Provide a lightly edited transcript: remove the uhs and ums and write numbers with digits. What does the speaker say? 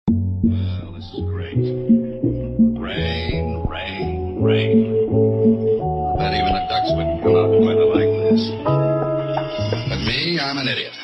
Well, this is great. Rain, rain, rain. I bet even the ducks wouldn't come out in weather like this. But me, I'm an idiot.